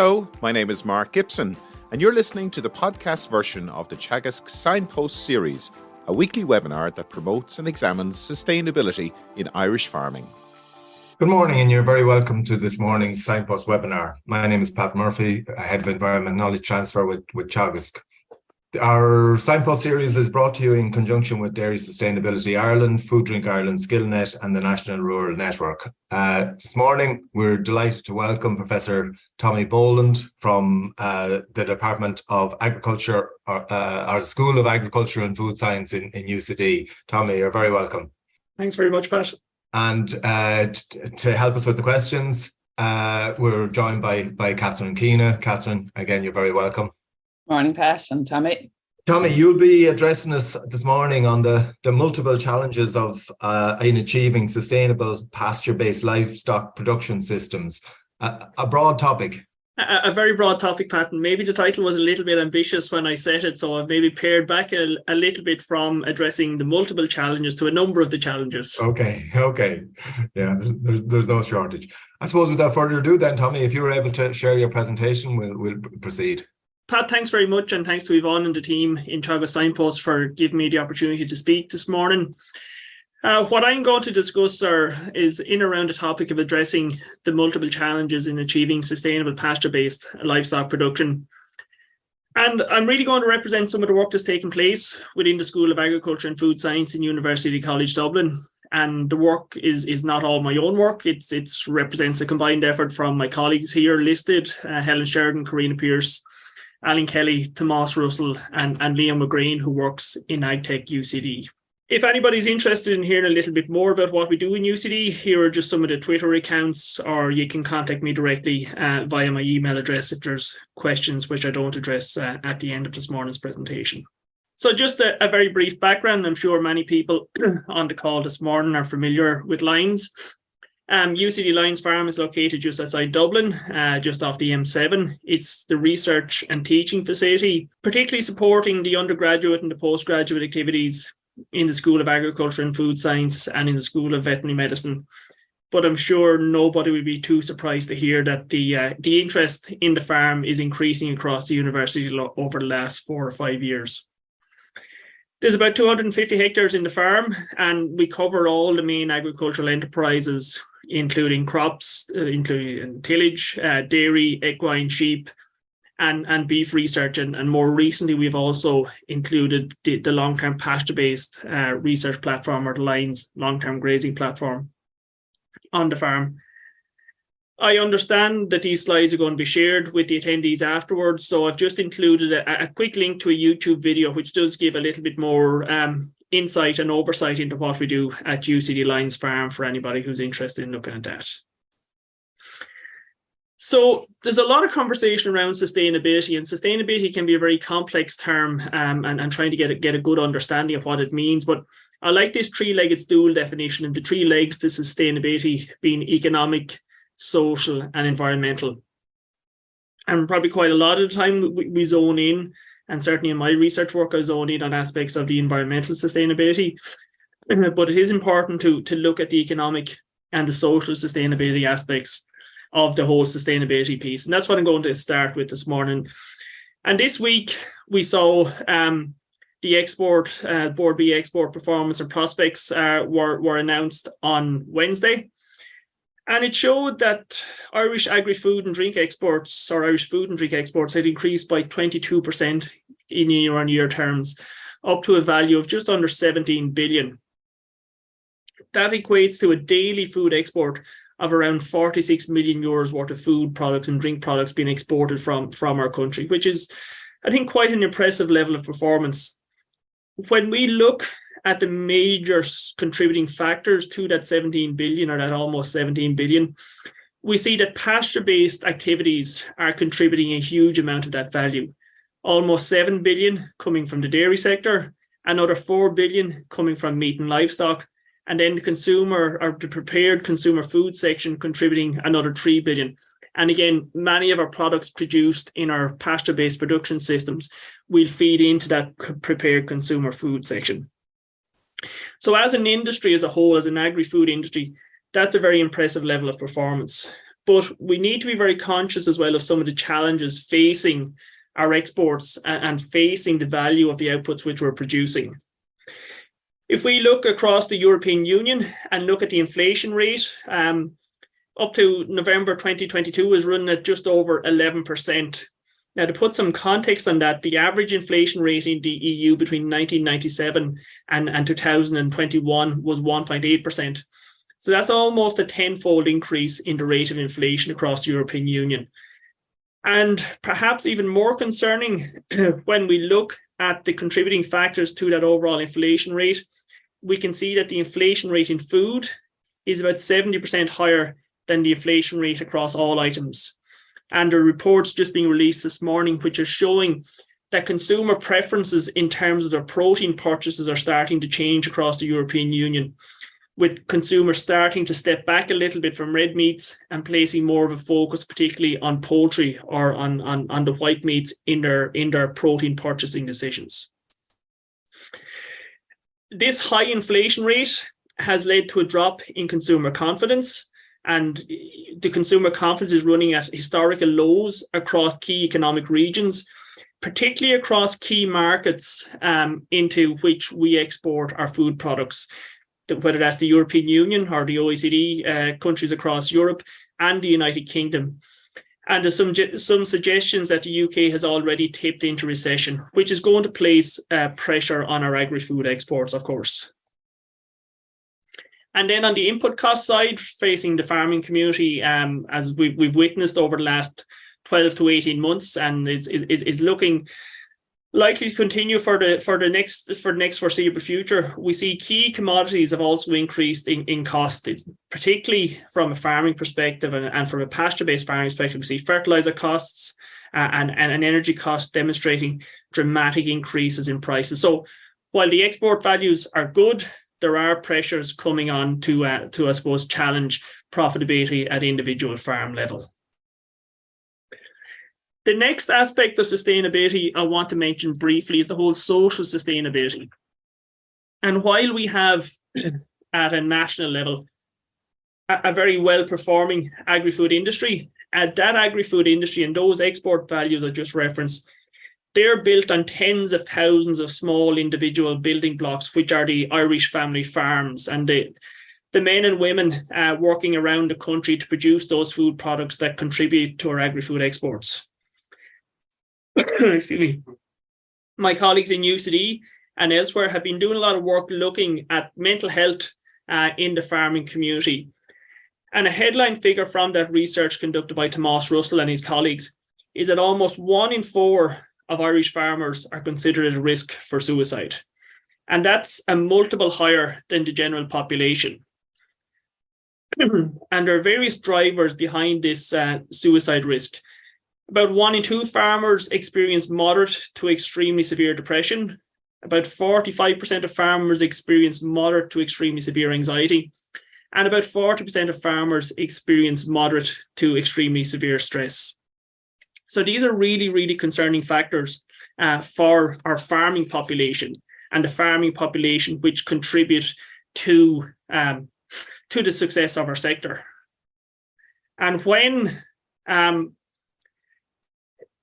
Hello, my name is Mark Gibson, and you're listening to the podcast version of the Teagasc Signpost Series, a weekly webinar that promotes and examines sustainability in Irish farming. Good morning, and you're very welcome to this morning's Signpost webinar. My name is Pat Murphy, Head of Environment Knowledge Transfer with Teagasc. Our Signpost series is brought to you in conjunction with Dairy Sustainability Ireland, Food Drink Ireland, SkillNet and the National Rural Network. This morning, we're delighted to welcome Professor Tommy Boland from the Department of Agriculture, our School of Agriculture and Food Science in UCD. Tommy, you're very welcome. Thanks very much, Pat. And to help us with the questions, we're joined by Catherine Keena. Catherine, again, you're very welcome. Morning, Pat and Tommy. Tommy, you'll be addressing us this morning on the multiple challenges of in achieving sustainable pasture-based livestock production systems. A broad topic. A very broad topic, Pat, and maybe the title was a little bit ambitious when I set it, so I've maybe pared back a little bit from addressing the multiple challenges to a number of the challenges. Okay. Yeah, there's no shortage. I suppose without further ado then, Tommy, if you were able to share your presentation, we'll proceed. Pat, thanks very much, and thanks to Yvonne and the team in Teagasc Signpost for giving me the opportunity to speak this morning. What I'm going to discuss is in around the topic of addressing the multiple challenges in achieving sustainable pasture-based livestock production. And I'm really going to represent some of the work that's taking place within the School of Agriculture and Food Science in University College Dublin. And the work is not all my own work. It represents a combined effort from my colleagues here listed, Helen Sheridan, Karina Pierce, Alan Kelly, Tomas Russell, and Liam McGreen, who works in AgTech UCD. If anybody's interested in hearing a little bit more about what we do in UCD, here are just some of the Twitter accounts, or you can contact me directly via my email address if there's questions which I don't address at the end of this morning's presentation. So just a very brief background. I'm sure many people on the call this morning are familiar with Lyons. UCD Lyons Farm is located just outside Dublin, just off the M7. It's the research and teaching facility, particularly supporting the undergraduate and the postgraduate activities in the School of Agriculture and Food Science and in the School of Veterinary Medicine. But I'm sure nobody will be too surprised to hear that the interest in the farm is increasing across the university over the last 4 or 5 years. There's about 250 hectares in the farm, and we cover all the main agricultural enterprises, including crops, including tillage, dairy, equine, sheep, and beef research. And more recently, we've also included the long-term pasture-based research platform, or the Lyons long-term grazing platform on the farm. I understand that these slides are going to be shared with the attendees afterwards, so I've just included a quick link to a YouTube video, which does give a little bit more insight and oversight into what we do at UCD Lyons Farm for anybody who's interested in looking at that. So there's a lot of conversation around sustainability, and sustainability can be a very complex term, and trying to get a good understanding of what it means. But I like this three-legged stool definition, and the three legs to sustainability being economic, social, and environmental. And probably quite a lot of the time we zone in, and certainly in my research work, I zone in on aspects of the environmental sustainability. But it is important to look at the economic and the social sustainability aspects of the whole sustainability piece. And that's what I'm going to start with this morning. And this week, we saw the export, Board B export performance and prospects were announced on Wednesday. And it showed that Irish agri-food and drink exports, or Irish food and drink exports, had increased by 22% in year-on-year terms, up to a value of just under 17 billion. That equates to a daily food export of around 46 million euros worth of food products and drink products being exported from our country, which is, I think, quite an impressive level of performance. When we look at the major contributing factors to that 17 billion, or that almost 17 billion, we see that pasture-based activities are contributing a huge amount of that value. Almost 7 billion coming from the dairy sector, another 4 billion coming from meat and livestock, and then the consumer, or the prepared consumer food section, contributing another 3 billion. And again, many of our products produced in our pasture-based production systems will feed into that prepared consumer food section. So as an industry as a whole, as an agri-food industry, that's a very impressive level of performance. but we need to be very conscious as well of some of the challenges facing our exports and facing the value of the outputs which we're producing. If we look across the European Union and look at the inflation rate, up to November 2022 was running at just over 11%. Now, to put some context on that, the average inflation rate in the EU between 1997 and 2021 was 1.8%. So that's almost a tenfold increase in the rate of inflation across the European Union. And perhaps even more concerning, when we look at the contributing factors to that overall inflation rate, we can see that the inflation rate in food is about 70% higher than the inflation rate across all items. And there are reports just being released this morning which are showing that consumer preferences in terms of their protein purchases are starting to change across the European Union, with consumers starting to step back a little bit from red meats and placing more of a focus particularly on poultry or on the white meats in their protein purchasing decisions. This high inflation rate has led to a drop in consumer confidence, and the consumer confidence is running at historical lows across key economic regions, particularly across key markets into which we export our food products, whether that's the European Union or the OECD countries across Europe and the United Kingdom. And there's some suggestions that the UK has already tipped into recession, which is going to place pressure on our agri-food exports, of course. And then on the input cost side, facing the farming community, as we've witnessed over the last 12 to 18 months, and it's looking likely to continue for the next foreseeable future. We see key commodities have also increased in cost, particularly from a farming perspective and from a pasture-based farming perspective. We see fertilizer costs and energy costs demonstrating dramatic increases in prices. So while the export values are good, there are pressures coming on to I suppose, challenge profitability at individual farm level. The next aspect of sustainability I want to mention briefly is the whole social sustainability. And while we have, at a national level, a very well-performing agri-food industry, that agri-food industry and those export values I just referenced, they're built on tens of thousands of small individual building blocks, which are the Irish family farms and the men and women working around the country to produce those food products that contribute to our agri-food exports. Excuse me. My colleagues in UCD and elsewhere have been doing a lot of work looking at mental health in the farming community. And a headline figure from that research conducted by Tomás Russell and his colleagues is that almost 1 in 4 of Irish farmers are considered at risk for suicide. And that's a multiple higher than the general population. And there are various drivers behind this suicide risk. About 1 in 2 farmers experience moderate to extremely severe depression. About 45% of farmers experience moderate to extremely severe anxiety. And about 40% of farmers experience moderate to extremely severe stress. So these are really, really concerning factors for our farming population and the farming population which contribute to the success of our sector. And when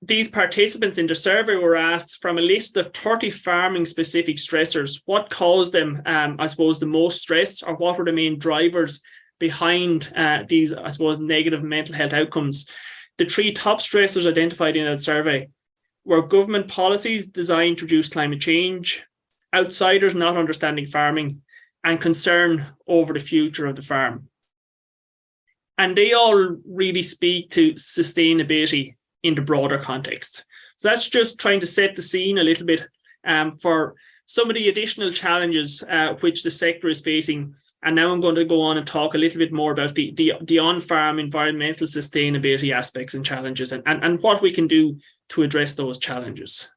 these participants in the survey were asked from a list of 30 farming specific stressors, what caused them, I suppose, the most stress, or what were the main drivers behind these, I suppose, negative mental health outcomes. The 3 top stressors identified in that survey were government policies designed to reduce climate change, outsiders not understanding farming, and concern over the future of the farm. And they all really speak to sustainability in the broader context. So that's just trying to set the scene a little bit for some of the additional challenges which the sector is facing. And now I'm going to go on and talk a little bit more about the on-farm environmental sustainability aspects and challenges and what we can do to address those challenges.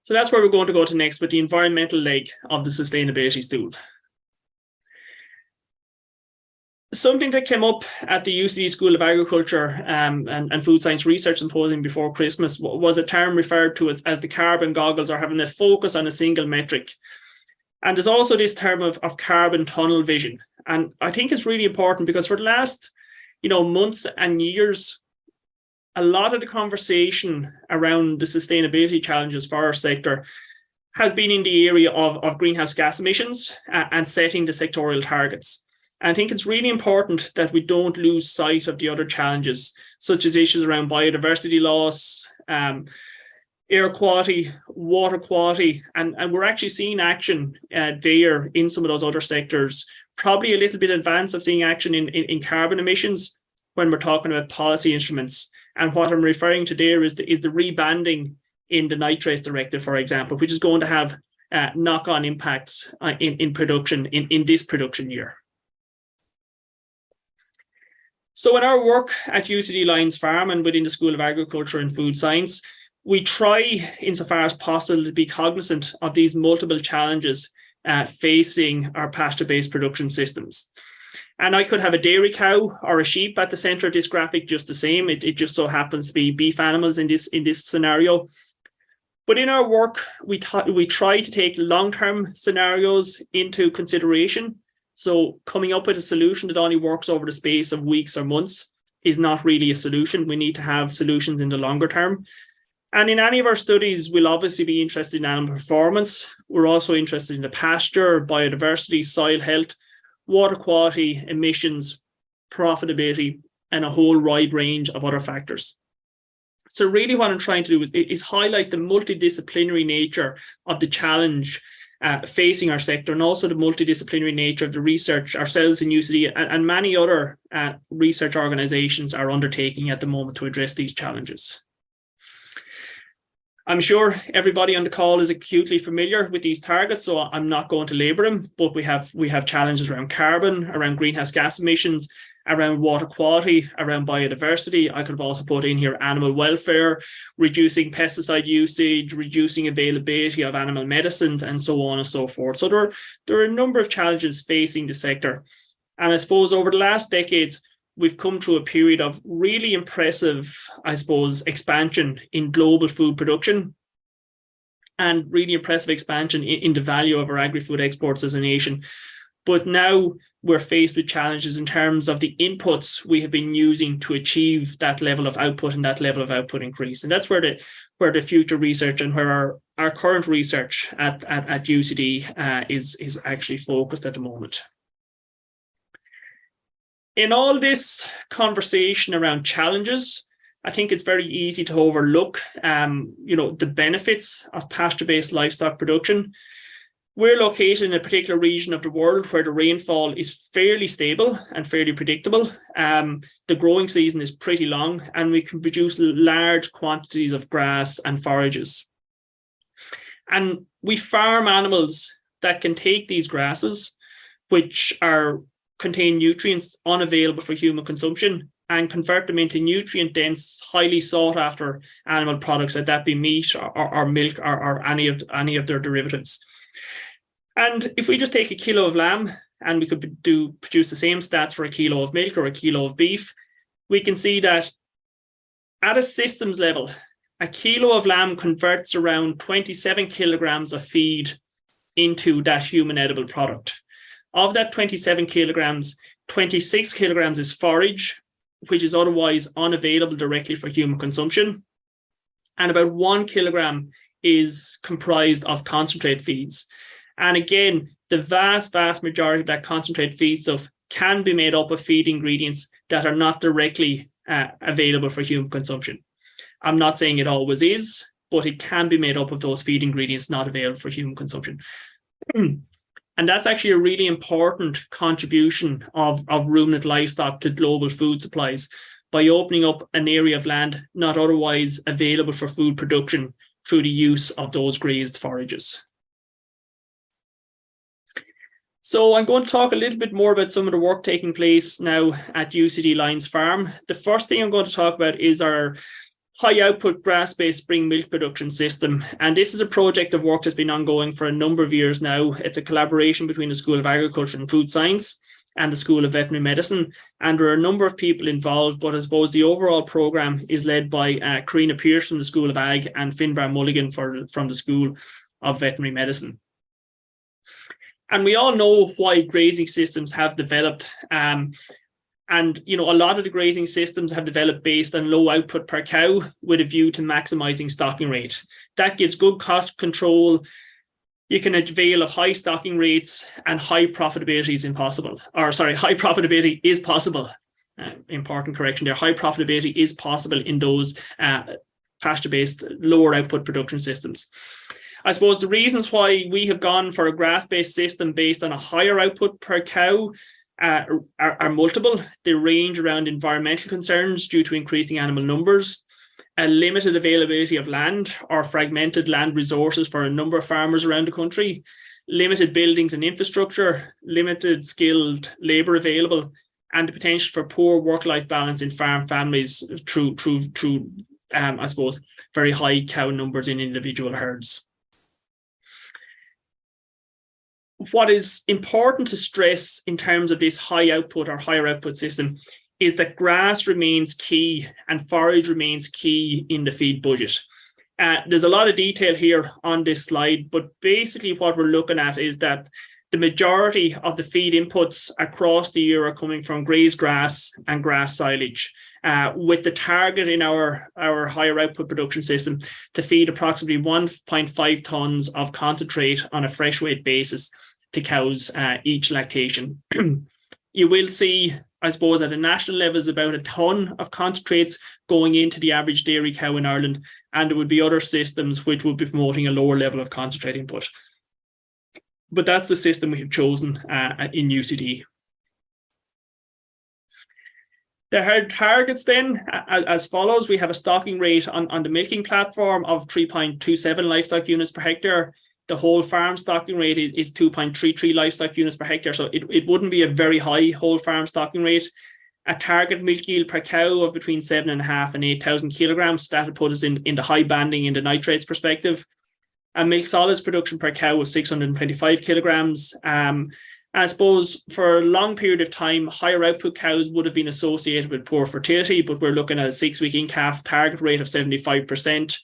So that's where we're going to go to next, with the environmental leg of the sustainability stool. Something that came up at the UCD School of Agriculture and Food Science Research Symposium before Christmas was a term referred to as the carbon goggles, or having a focus on a single metric. And there's also this term of carbon tunnel vision. And I think it's really important because for the last, months and years, a lot of the conversation around the sustainability challenges for our sector has been in the area of greenhouse gas emissions and setting the sectorial targets. And I think it's really important that we don't lose sight of the other challenges, such as issues around biodiversity loss, air quality, water quality, and we're actually seeing action there in some of those other sectors, probably a little bit in advance of seeing action in carbon emissions when we're talking about policy instruments. And what I'm referring to there is the rebanding in the nitrates directive, for example, which is going to have knock-on impacts in production in this production year. So in our work at UCD Lyons Farm and within the School of Agriculture and Food Science, we try, insofar as possible, to be cognizant of these multiple challenges facing our pasture-based production systems. And I could have a dairy cow or a sheep at the center of this graphic just the same. It just so happens to be beef animals in this scenario. But in our work, we try to take long-term scenarios into consideration. So coming up with a solution that only works over the space of weeks or months is not really a solution. We need to have solutions in the longer term. And in any of our studies, we'll obviously be interested in animal performance. We're also interested in the pasture, biodiversity, soil health, water quality, emissions, profitability, and a whole wide range of other factors. So really what I'm trying to do is highlight the multidisciplinary nature of the challenge facing our sector, and also the multidisciplinary nature of the research ourselves in UCD and many other research organizations are undertaking at the moment to address these challenges. I'm sure everybody on the call is acutely familiar with these targets, so I'm not going to labor them, but we have challenges around carbon, around greenhouse gas emissions, around water quality, around biodiversity. I could have also put in here animal welfare, reducing pesticide usage, reducing availability of animal medicines, and so on and so forth. So there are a number of challenges facing the sector. And I suppose over the last decades, we've come through a period of really impressive, expansion in global food production and really impressive expansion in the value of our agri-food exports as a nation. But now we're faced with challenges in terms of the inputs we have been using to achieve that level of output and that level of output increase. And that's where the future research and where our current research at UCD is actually focused at the moment. In all this conversation around challenges, I think it's very easy to overlook, the benefits of pasture-based livestock production. We're located in a particular region of the world where the rainfall is fairly stable and fairly predictable. The growing season is pretty long, and we can produce large quantities of grass and forages. And we farm animals that can take these grasses, which contain nutrients unavailable for human consumption, and convert them into nutrient-dense, highly sought-after animal products, that be meat or milk or any of their derivatives. And if we just take a kilo of lamb and we could produce the same stats for a kilo of milk or a kilo of beef, we can see that at a systems level, a kilo of lamb converts around 27 kilograms of feed into that human edible product. Of that 27 kilograms, 26 kilograms is forage, which is otherwise unavailable directly for human consumption. And about 1 kilogram is comprised of concentrate feeds. And again, the vast majority of that concentrate feed stuff can be made up of feed ingredients that are not directly available for human consumption. I'm not saying it always is, but it can be made up of those feed ingredients not available for human consumption. And that's actually a really important contribution of ruminant livestock to global food supplies by opening up an area of land not otherwise available for food production through the use of those grazed forages. So I'm going to talk a little bit more about some of the work taking place now at UCD Lyons Farm. The first thing I'm going to talk about is our high output grass-based spring milk production system. And this is a project of work that's been ongoing for a number of years now. It's a collaboration between the School of Agriculture and Food Science and the School of Veterinary Medicine. And there are a number of people involved, but I suppose the overall programme is led by Keena from the School of Ag and Finbar Mulligan from the School of Veterinary Medicine. And we all know why grazing systems have developed. And, a lot of the grazing systems have developed based on low output per cow with a view to maximizing stocking rate. That gives good cost control. You can avail of high stocking rates, and high profitability is possible. Important correction there. High profitability is possible in those pasture-based, lower output production systems. I suppose the reasons why we have gone for a grass-based system based on a higher output per cow are multiple. They range around environmental concerns due to increasing animal numbers, a limited availability of land or fragmented land resources for a number of farmers around the country, limited buildings and infrastructure, limited skilled labour available, and the potential for poor work-life balance in farm families through I suppose, very high cow numbers in individual herds. What is important to stress in terms of this high output or higher output system is that grass remains key and forage remains key in the feed budget. There's a lot of detail here on this slide, but basically what we're looking at is that the majority of the feed inputs across the year are coming from grazed grass and grass silage, with the target in our higher output production system to feed approximately 1.5 tonnes of concentrate on a fresh weight basis to cows each lactation. You will see, I suppose, at a national level is about a tonne of concentrates going into the average dairy cow in Ireland, and there would be other systems which would be promoting a lower level of concentrate input. But that's the system we have chosen in UCD. The herd targets then as follows. We have a stocking rate on the milking platform of 3.27 livestock units per hectare. The whole farm stocking rate is 2.33 livestock units per hectare. So it wouldn't be a very high whole farm stocking rate. A target milk yield per cow of between 7.5 and 8,000 kilograms. That would put us in the high banding in the nitrates perspective. A milk solids production per cow of 625 kilograms. I suppose for a long period of time, higher output cows would have been associated with poor fertility, but we're looking at a 6-week in-calf target rate of 75%.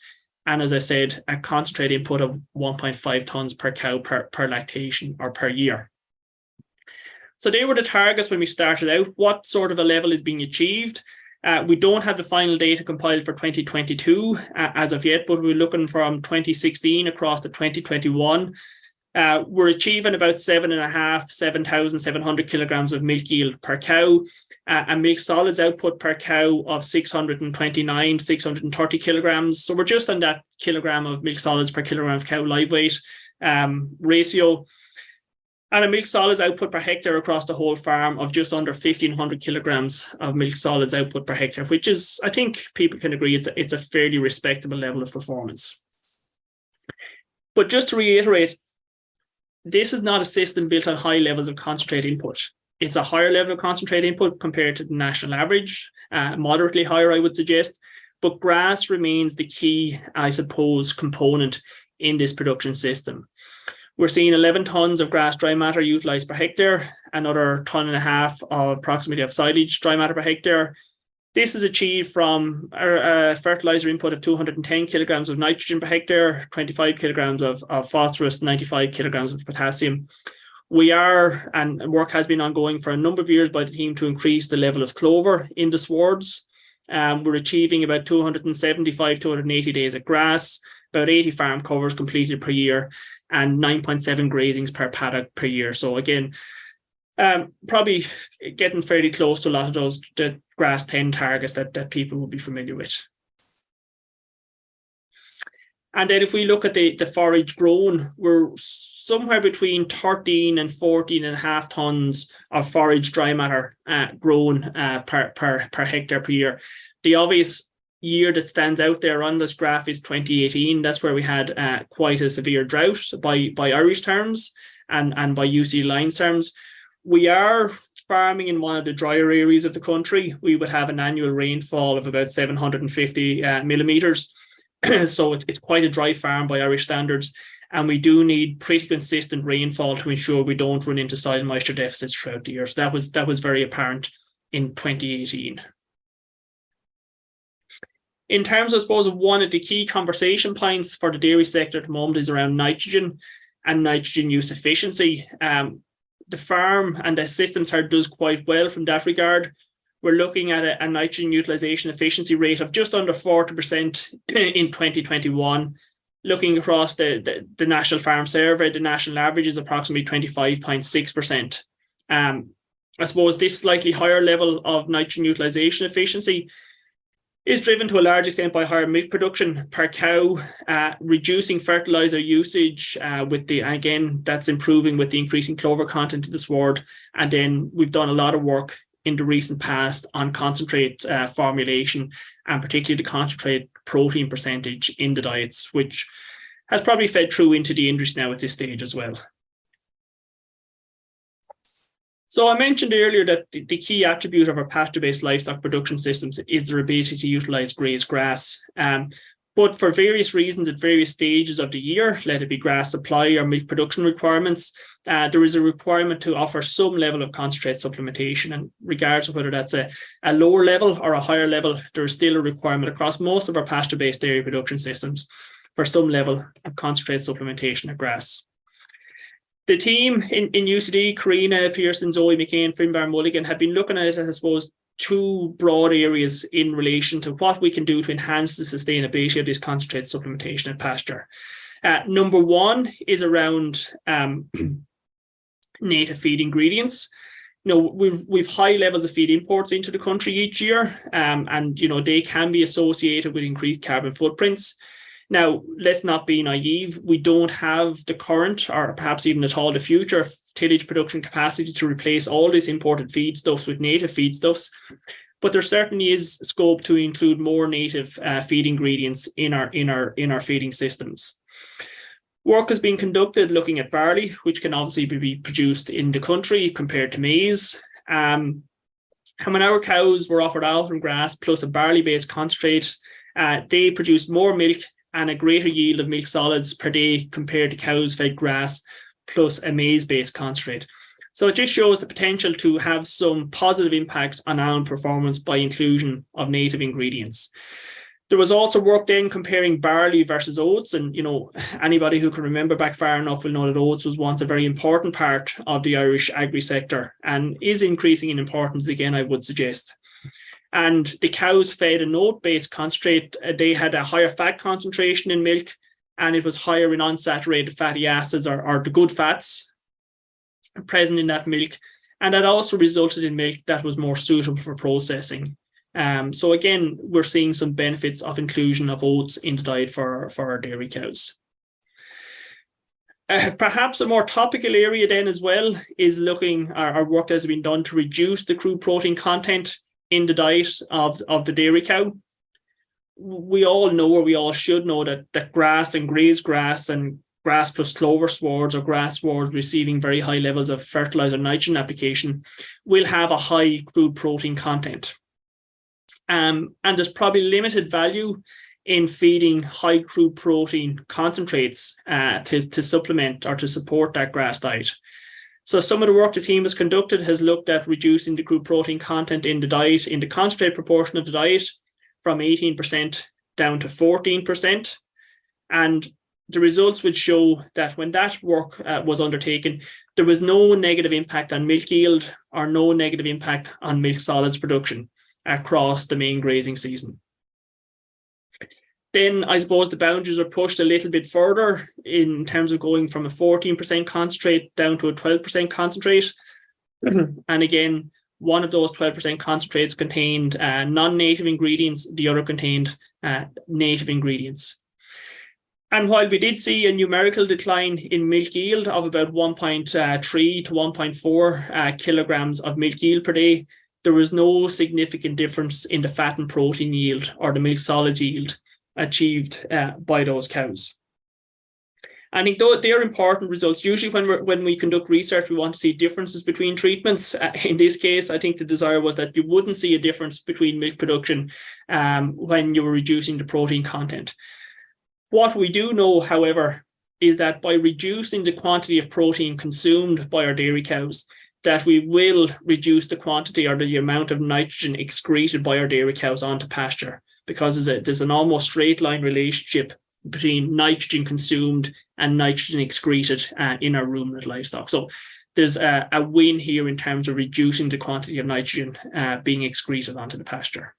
And as I said, a concentrate input of 1.5 tonnes per cow per lactation or per year. So they were the targets when we started out. What sort of a level is being achieved? We don't have the final data compiled for 2022 as of yet, but we're looking from 2016 across to 2021. We're achieving about 7,700 kilograms of milk yield per cow, and milk solids output per cow of 630 kilograms. So we're just on that kilogram of milk solids per kilogram of cow live weight ratio. And a milk solids output per hectare across the whole farm of just under 1,500 kilograms of milk solids output per hectare, which is, I think people can agree, it's a fairly respectable level of performance. But just to reiterate, this is not a system built on high levels of concentrate input. It's a higher level of concentrate input compared to the national average, moderately higher, I would suggest. But grass remains the key, I suppose, component in this production system. We're seeing 11 tonnes of grass dry matter utilised per hectare, another 1.5 tonnes of approximately of silage dry matter per hectare. This is achieved from a fertiliser input of 210 kilograms of nitrogen per hectare, 25 kilograms of phosphorus, 95 kilograms of potassium. We are, and work has been ongoing for a number of years by the team to increase the level of clover in the swards. We're achieving about 275, 280 days of grass, about 80 farm covers completed per year, and 9.7 grazings per paddock per year. So again, probably getting fairly close to a lot of those the grass 10 targets that people will be familiar with. And then if we look at the forage grown, we're somewhere between 13 and 14.5 tonnes of forage dry matter grown per hectare per year. The obvious year that stands out there on this graph is 2018. That's where we had quite a severe drought by Irish terms and by UC Lions terms. We are farming in one of the drier areas of the country. We would have an annual rainfall of about 750 millimetres. So it's quite a dry farm by Irish standards. And we do need pretty consistent rainfall to ensure we don't run into soil moisture deficits throughout the year. So that was very apparent in 2018. In terms, I suppose, of one of the key conversation points for the dairy sector at the moment is around nitrogen. and nitrogen use efficiency. The farm and the systems herd does quite well from that regard. We're looking at a nitrogen utilization efficiency rate of just under 40% in 2021. Looking across the National Farm Survey, the national average is approximately 25.6%. I suppose this slightly higher level of nitrogen utilization efficiency is driven to a large extent by higher milk production per cow, reducing fertilizer usage again, that's improving with the increasing clover content in the sward. And then we've done a lot of work in the recent past on concentrate formulation, and particularly the concentrate protein percentage in the diets, which has probably fed through into the industry now at this stage as well. So I mentioned earlier that the key attribute of our pasture-based livestock production systems is their ability to utilize grazed grass. But for various reasons at various stages of the year, let it be grass supply or milk production requirements, there is a requirement to offer some level of concentrate supplementation. And regardless of whether that's a lower level or a higher level, there's still a requirement across most of our pasture-based dairy production systems for some level of concentrate supplementation of grass. The team in UCD, Keena, Pearson, Zoe, McCain, Finbar, Mulligan, have been looking at, I suppose, two broad areas in relation to what we can do to enhance the sustainability of this concentrate supplementation at pasture. Number one is around native feed ingredients. We've high levels of feed imports into the country each year, and they can be associated with increased carbon footprints. Now, let's not be naive. We don't have the current, or perhaps even at all the future, tillage production capacity to replace all this imported feedstuffs with native feedstuffs. But there certainly is scope to include more native feed ingredients in our feeding systems. Work has been conducted looking at barley, which can obviously be produced in the country compared to maize. And when our cows were offered alfalfa grass plus a barley-based concentrate, they produced more milk and a greater yield of milk solids per day compared to cows fed grass plus a maize-based concentrate. So it just shows the potential to have some positive impact on animal performance by inclusion of native ingredients. There was also work then comparing barley versus oats, and anybody who can remember back far enough will know that oats was once a very important part of the Irish agri sector and is increasing in importance again, I would suggest. And the cows fed a oat-based concentrate, they had a higher fat concentration in milk, and it was higher in unsaturated fatty acids or the good fats present in that milk. And that also resulted in milk that was more suitable for processing. So again, we're seeing some benefits of inclusion of oats in the diet for our dairy cows. Perhaps a more topical area then as well is looking, our work has been done to reduce the crude protein content in the diet of the dairy cow. We all know, or we all should know, that grass and grazed grass and grass plus clover swards or grass swards receiving very high levels of fertilizer nitrogen application will have a high crude protein content. And there's probably limited value in feeding high crude protein concentrates to supplement or to support that grass diet. So some of the work the team has conducted has looked at reducing the crude protein content in the diet, in the concentrate proportion of the diet, from 18% down to 14%. And the results would show that when that work was undertaken, there was no negative impact on milk yield or no negative impact on milk solids production across the main grazing season. Then I suppose the boundaries are pushed a little bit further in terms of going from a 14% concentrate down to a 12% concentrate. And again, one of those 12% concentrates contained non-native ingredients, the other contained native ingredients. And while we did see a numerical decline in milk yield of about 1.3 to 1.4 kilograms of milk yield per day, there was no significant difference in the fat and protein yield or the milk solid yield achieved by those cows. I think though they're important results. Usually when we conduct research, we want to see differences between treatments. In this case, I think the desire was that you wouldn't see a difference between milk production when you were reducing the protein content. What we do know, however, is that by reducing the quantity of protein consumed by our dairy cows, that we will reduce the quantity or the amount of nitrogen excreted by our dairy cows onto pasture, because there's an almost straight line relationship between nitrogen consumed and nitrogen excreted in our ruminant livestock. So there's a win here in terms of reducing the quantity of nitrogen being excreted onto the pasture.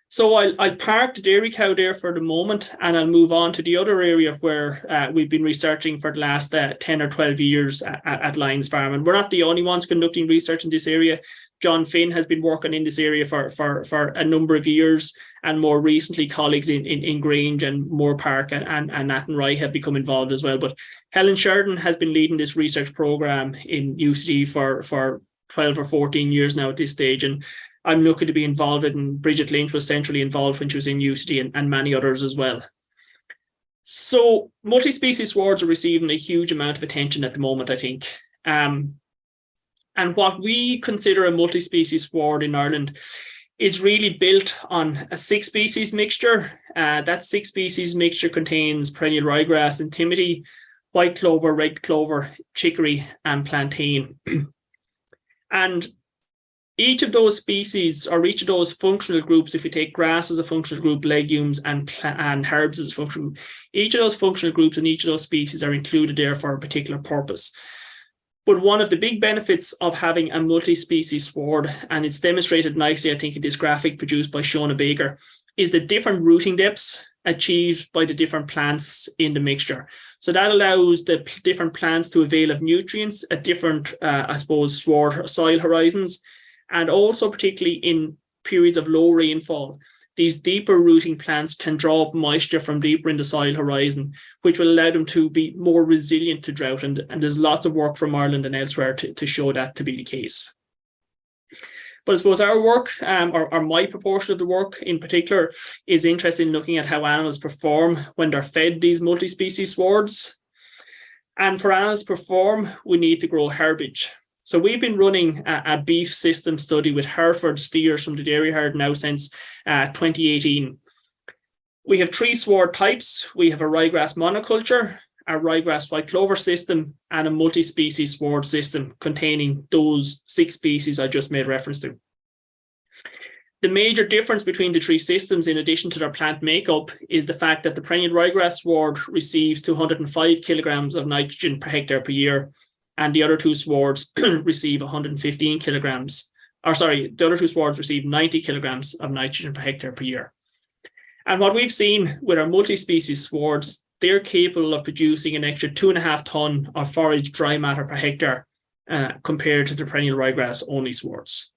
So I'll park the dairy cow there for the moment, and I'll move on to the other area where we've been researching for the last 10 or 12 years at Lyons Farm. And we're not the only ones conducting research in this area. John Finn has been working in this area for a number of years, and more recently colleagues in Grange and Moore Park and Athenry have become involved as well. But Helen Sheridan has been leading this research program in UCD for 12 or 14 years now at this stage, and I'm lucky to be involved, and Bridget Lynch was centrally involved when she was in UCD and many others as well. So multi-species swards are receiving a huge amount of attention at the moment, I think. And what we consider a multi-species sward in Ireland is really built on a 6-species mixture. That 6-species mixture contains perennial ryegrass and timothy, white clover, red clover, chicory, and plantain. And each of those species, or each of those functional groups, if you take grass as a functional group, legumes and herbs as a functional group, each of those functional groups and each of those species are included there for a particular purpose. But one of the big benefits of having a multi-species sward, and it's demonstrated nicely, I think, in this graphic produced by Shona Baker, is the different rooting depths achieved by the different plants in the mixture. So that allows the different plants to avail of nutrients at different, sward soil horizons, and also particularly in periods of low rainfall. These deeper rooting plants can draw up moisture from deeper in the soil horizon, which will allow them to be more resilient to drought. And there's lots of work from Ireland and elsewhere to show that to be the case. But I suppose our work, or my proportion of the work in particular, is interested in looking at how animals perform when they're fed these multi-species swards. And for animals to perform, we need to grow herbage. So we've been running a beef system study with Hereford steers from the dairy herd now since 2018. We have 3 sward types. We have a ryegrass monoculture, a ryegrass white clover system, and a multi-species sward system containing those 6 species I just made reference to. The major difference between the 3 systems, in addition to their plant makeup, is the fact that the perennial ryegrass sward receives 205 kilograms of nitrogen per hectare per year, and the other 2 swards receive 115 kilograms. The other 2 swards receive 90 kilograms of nitrogen per hectare per year. And what we've seen with our multi-species swards, they're capable of producing an extra 2.5 ton of forage dry matter per hectare compared to the perennial ryegrass only swards.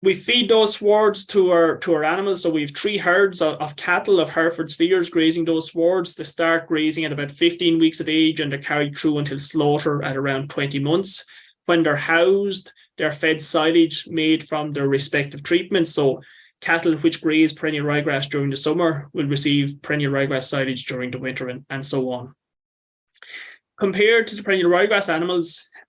We feed those swards to our animals. So we have 3 herds of cattle of Hereford steers grazing those swards. They start grazing at about 15 weeks of age, and they're carried through until slaughter at around 20 months. When they're housed, they're fed silage made from their respective treatments. So cattle which graze perennial ryegrass during the summer will receive perennial ryegrass silage during the winter, and so on. Compared to the perennial ryegrass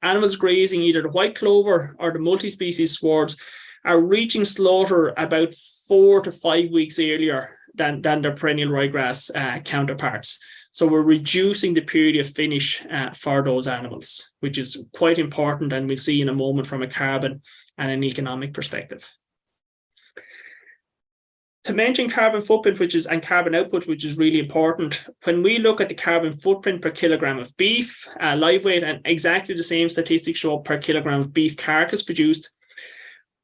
animals grazing either the white clover or the multi-species swards are reaching slaughter about 4 to 5 weeks earlier than their perennial ryegrass counterparts. So we're reducing the period of finish for those animals, which is quite important, and we'll see in a moment from a carbon and an economic perspective. To mention carbon footprint, and carbon output, which is really important, when we look at the carbon footprint per kilogram of beef, live weight, and exactly the same statistics show up per kilogram of beef carcass produced,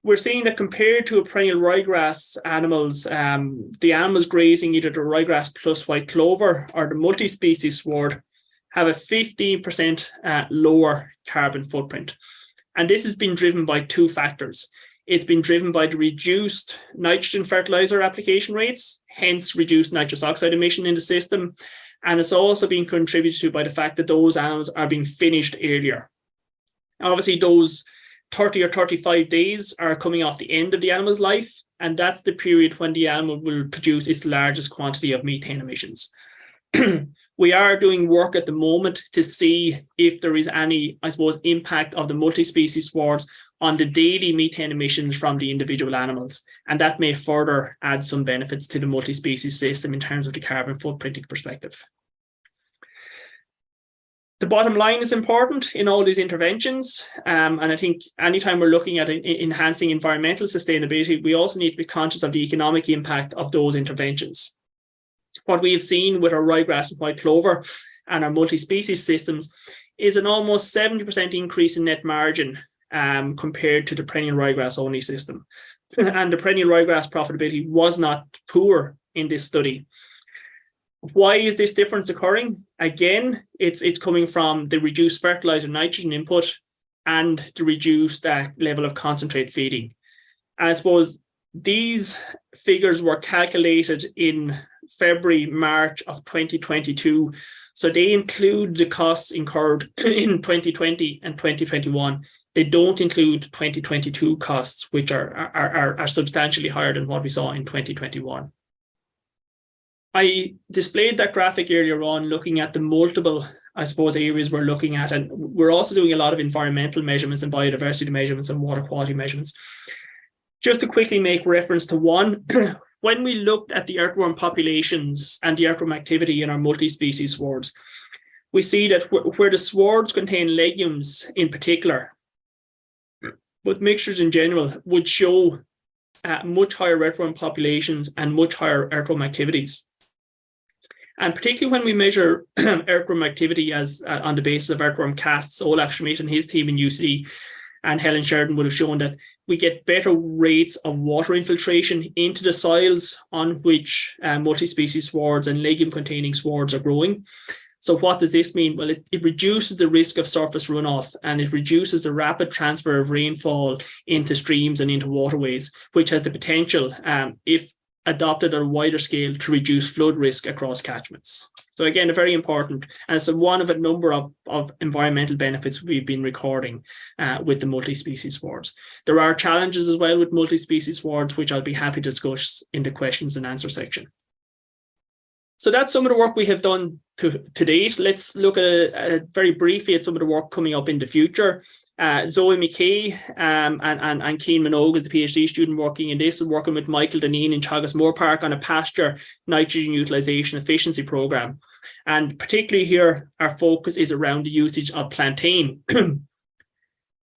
we're seeing that compared to a perennial ryegrass animals, the animals grazing either the ryegrass plus white clover or the multi-species sward have a 15% lower carbon footprint. And this has been driven by 2 factors. It's been driven by the reduced nitrogen fertilizer application rates, hence reduced nitrous oxide emission in the system. And it's also been contributed to by the fact that those animals are being finished earlier. Obviously, those 30 or 35 days are coming off the end of the animal's life, and that's the period when the animal will produce its largest quantity of methane emissions. We are doing work at the moment to see if there is any, impact of the multi-species swards on the daily methane emissions from the individual animals, and that may further add some benefits to the multi-species system in terms of the carbon footprinting perspective. The bottom line is important in all these interventions. And I think anytime we're looking at enhancing environmental sustainability, we also need to be conscious of the economic impact of those interventions. What we have seen with our ryegrass and white clover and our multi-species systems is an almost 70% increase in net margin compared to the perennial ryegrass only system. And the perennial ryegrass profitability was not poor in this study. Why is this difference occurring? Again, it's coming from the reduced fertilizer nitrogen input and the reduced level of concentrate feeding. And I suppose these figures were calculated in February, March of 2022. So they include the costs incurred in 2020 and 2021. They don't include 2022 costs, which are substantially higher than what we saw in 2021. I displayed that graphic earlier on, looking at the multiple, I suppose, areas we're looking at. And we're also doing a lot of environmental measurements and biodiversity measurements and water quality measurements. Just to quickly make reference to one, when we looked at the earthworm populations and the earthworm activity in our multi-species swards, we see that where the swards contain legumes in particular, but mixtures in general, would show much higher earthworm populations and much higher earthworm activities. And particularly when we measure earthworm activity as on the basis of earthworm casts, Olaf Schmidt and his team in UCD and Helen Sheridan would have shown that we get better rates of water infiltration into the soils on which multi-species swards and legume-containing swards are growing. So what does this mean? Well, it reduces the risk of surface runoff, and it reduces the rapid transfer of rainfall into streams and into waterways, which has the potential, if adopted at a wider scale, to reduce flood risk across catchments. So again, a very important, and it's one of a number of environmental benefits we've been recording with the multi-species swards. There are challenges as well with multi-species swards, which I'll be happy to discuss in the questions and answer section. So that's some of the work we have done to date. Let's look at very briefly at some of the work coming up in the future. Zoe McKay and Keena Minogue is the PhD student working in this, and working with Michael Deneen in Teagasc Moor Park on a pasture nitrogen utilisation efficiency programme. And particularly here, our focus is around the usage of plantain.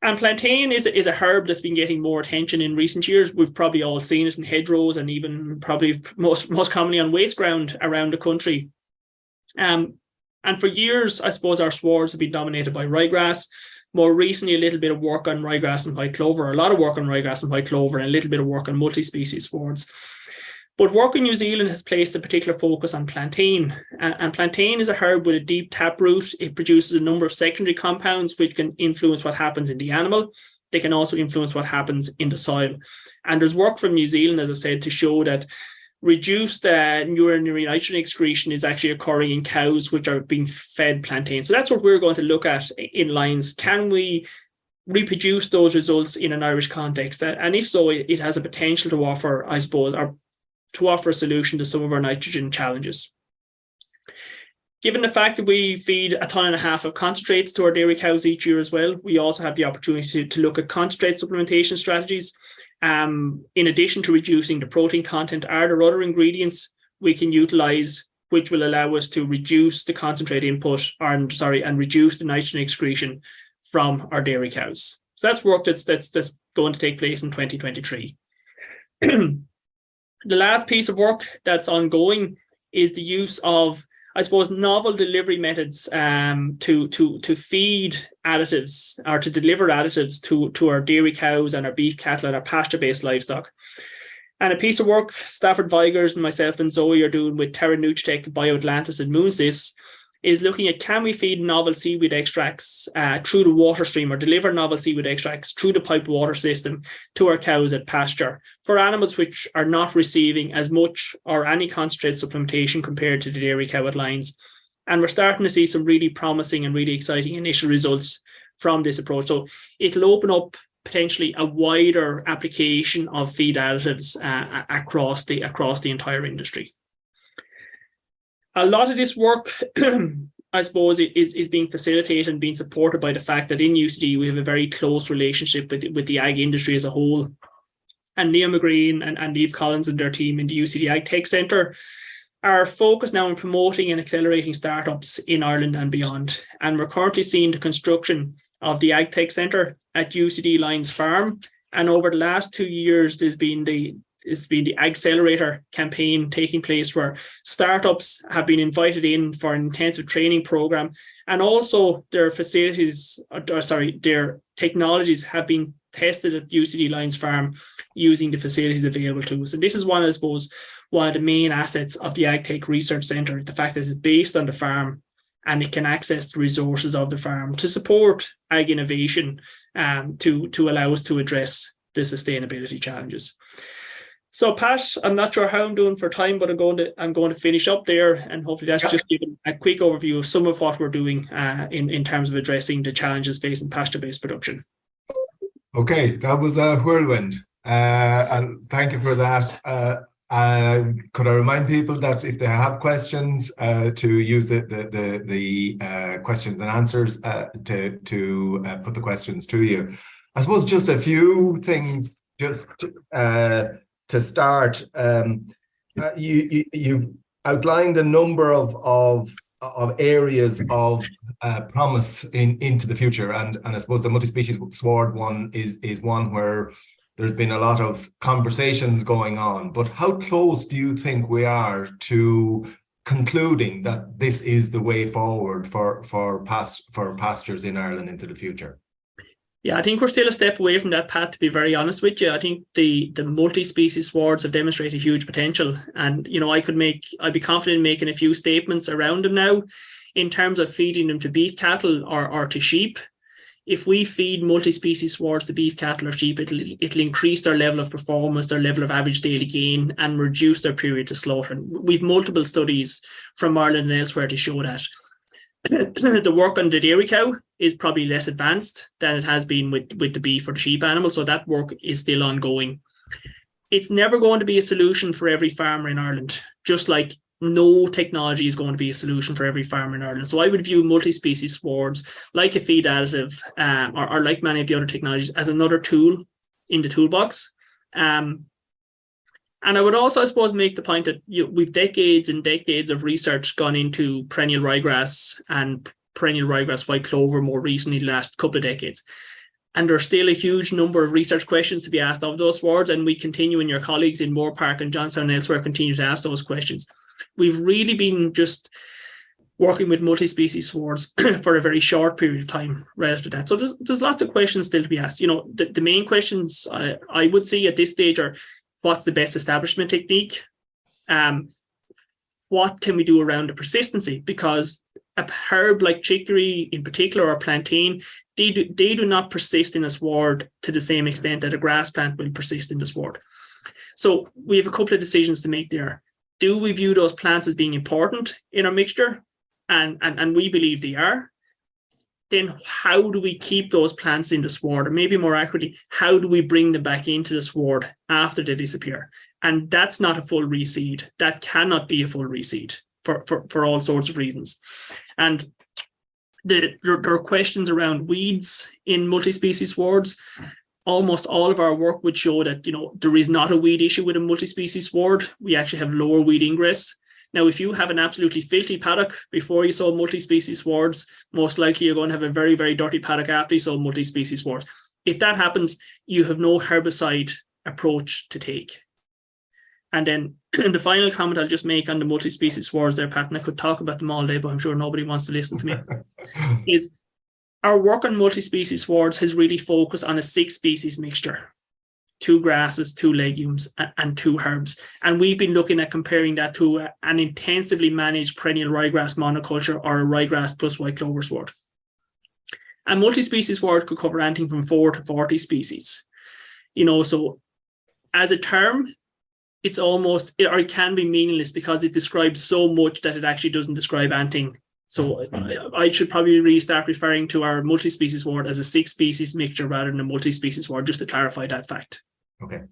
And plantain is a herb that's been getting more attention in recent years. We've probably all seen it in hedgerows and even probably most commonly on waste ground around the country. And for years, I suppose our swards have been dominated by ryegrass. More recently, a little bit of work on ryegrass and white clover, a lot of work on ryegrass and white clover, and a little bit of work on multi-species swards. But work in New Zealand has placed a particular focus on plantain. And plantain is a herb with a deep taproot. It produces a number of secondary compounds which can influence what happens in the animal. They can also influence what happens in the soil. And there's work from New Zealand, as I said, to show that reduced urinary nitrogen excretion is actually occurring in cows which are being fed plantain. So that's what we're going to look at in lines. Can we reproduce those results in an Irish context? And if so, it has a potential to offer, I suppose, to offer a solution to some of our nitrogen challenges. Given the fact that we feed 1.5 tons of concentrates to our dairy cows each year as well, we also have the opportunity to look at concentrate supplementation strategies. In addition to reducing the protein content, are there other ingredients we can utilize which will allow us to reduce the concentrate input and reduce the nitrogen excretion from our dairy cows? So that's work that's going to take place in 2023. The last piece of work that's ongoing is the use of, I suppose, novel delivery methods to feed additives or to deliver additives to our dairy cows and our beef cattle and our pasture-based livestock. And a piece of work Stafford Vigers and myself and Zoe are doing with Terra Nutritech, BioAtlantis and Moonsys is looking at, can we feed novel seaweed extracts through the water stream, or deliver novel seaweed extracts through the piped water system to our cows at pasture for animals which are not receiving as much or any concentrate supplementation compared to the dairy cow at lines. And we're starting to see some really promising and really exciting initial results from this approach. So it'll open up potentially a wider application of feed additives across the entire industry. A lot of this work, I suppose, is being facilitated and being supported by the fact that in UCD we have a very close relationship with the ag industry as a whole. And Liam McGreen and Neve Collins and their team in the UCD Ag Tech Centre are focused now on promoting and accelerating startups in Ireland and beyond. And we're currently seeing the construction of the AgTech Centre at UCD Lyons Farm. And over the last 2 years, there's been the Accelerator campaign taking place, where startups have been invited in for an intensive training program, and also their technologies have been tested at UCD Lyons Farm using the facilities available to us. And this is one of the main assets of the AgTech Research Centre, the fact that it's based on the farm and it can access the resources of the farm to support ag innovation, to allow us to address the sustainability challenges. So, Pat, I'm not sure how I'm doing for time, but I'm going to finish up there, and hopefully that's just giving a quick overview of some of what we're doing in terms of addressing the challenges facing pasture-based production. Okay, that was a whirlwind, and thank you for that. Could I remind people that if they have questions, to use the questions and answers to put the questions to you. I suppose just a few things to start. You outlined a number of areas of promise into the future, and I suppose the multi-species sward one is one where there's been a lot of conversations going on. But how close do you think we are to concluding that this is the way forward for pastures in Ireland into the future? Yeah, I think we're still a step away from that, Pat, to be very honest with you. I think the multi-species swards have demonstrated huge potential. And, I'd be confident in making a few statements around them now in terms of feeding them to beef cattle or to sheep. If we feed multi-species swards to beef cattle or sheep, it'll increase their level of performance, their level of average daily gain, and reduce their period to slaughter. We've multiple studies from Ireland and elsewhere to show that. The work on the dairy cow is probably less advanced than it has been with the beef or the sheep animal, so that work is still ongoing. It's never going to be a solution for every farmer in Ireland, just like no technology is going to be a solution for every farmer in Ireland. So I would view multi-species swards like a feed additive, or like many of the other technologies, as another tool in the toolbox. And I would also, I suppose, make the point that we've decades and decades of research gone into perennial ryegrass and perennial ryegrass white clover more recently, the last couple of decades. And there's still a huge number of research questions to be asked of those swards, and we continue, and your colleagues in Moore Park and Johnstown and elsewhere continue to ask those questions. We've really been just working with multi-species swards for a very short period of time relative to that. So there's lots of questions still to be asked. The main questions I would see at this stage are, what's the best establishment technique? What can we do around the persistency? Because a herb like chicory in particular, or plantain, they do not persist in a sward to the same extent that a grass plant will persist in the sward. So we have a couple of decisions to make there. Do we view those plants as being important in our mixture? And we believe they are. Then how do we keep those plants in the sward? Or maybe more accurately, how do we bring them back into the sward after they disappear? And that's not a full reseed. That cannot be a full reseed for all sorts of reasons. And there are questions around weeds in multi-species swards. Almost all of our work would show that, there is not a weed issue with a multi-species sward. We actually have lower weed ingress. Now, if you have an absolutely filthy paddock before you sow multi-species swards, most likely you're going to have a very, very dirty paddock after you sow multi-species swards. If that happens, you have no herbicide approach to take. And then the final comment I'll just make on the multi-species swards there, Pat, and I could talk about them all day, but I'm sure nobody wants to listen to me, is our work on multi-species swards has really focused on a 6-species mixture. 2 grasses, 2 legumes, and 2 herbs. And we've been looking at comparing that to an intensively managed perennial ryegrass monoculture or a ryegrass plus white clover sward. A multi-species sward could cover anything from 4 to 40 species. So as a term, it's almost, or it can be meaningless because it describes so much that it actually doesn't describe anything. So I should probably really start referring to our multi-species sward as a 6-species mixture rather than a multi-species sward, just to clarify that fact. Okay.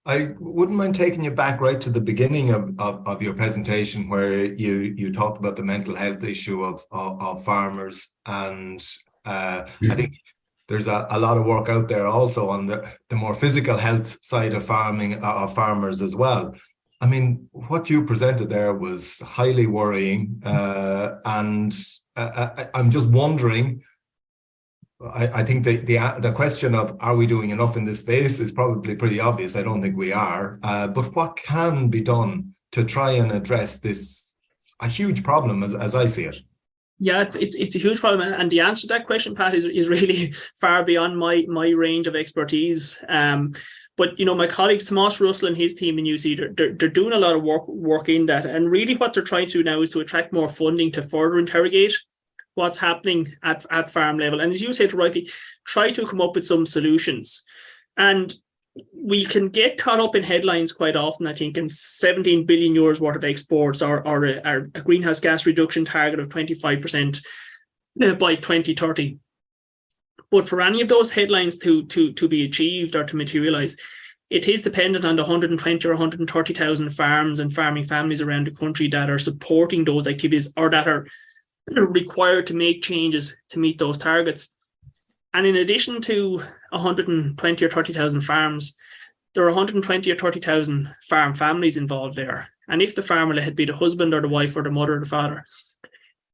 I wouldn't mind taking you back right to the beginning of your presentation, where you talked about the mental health issue of farmers. And I think there's a lot of work out there also on the more physical health side of farming, of farmers as well. I mean, what you presented there was highly worrying, and I'm just wondering. I think the question of are we doing enough in this space is probably pretty obvious. I don't think we are. But what can be done to try and address this a huge problem as I see it? Yeah, it's a huge problem, and the answer to that question, Pat, is really far beyond my range of expertise. But my colleagues Tomas Russell and his team in UC, they're doing a lot of work in that, and really what they're trying to do now is to attract more funding to further interrogate what's happening at farm level, and as you said rightly, try to come up with some solutions. And we can get caught up in headlines quite often, I think, in 17 billion euros worth of exports or a greenhouse gas reduction target of 25% by 2030. But for any of those headlines to be achieved or to materialize, it is dependent on the 120 or 130,000 farms and farming families around the country that are supporting those activities or that are required to make changes to meet those targets. And in addition to 120 or 30,000 farms, there are 120 or 30,000 farm families involved there. And if the farmer, let it be the husband or the wife or the mother or the father,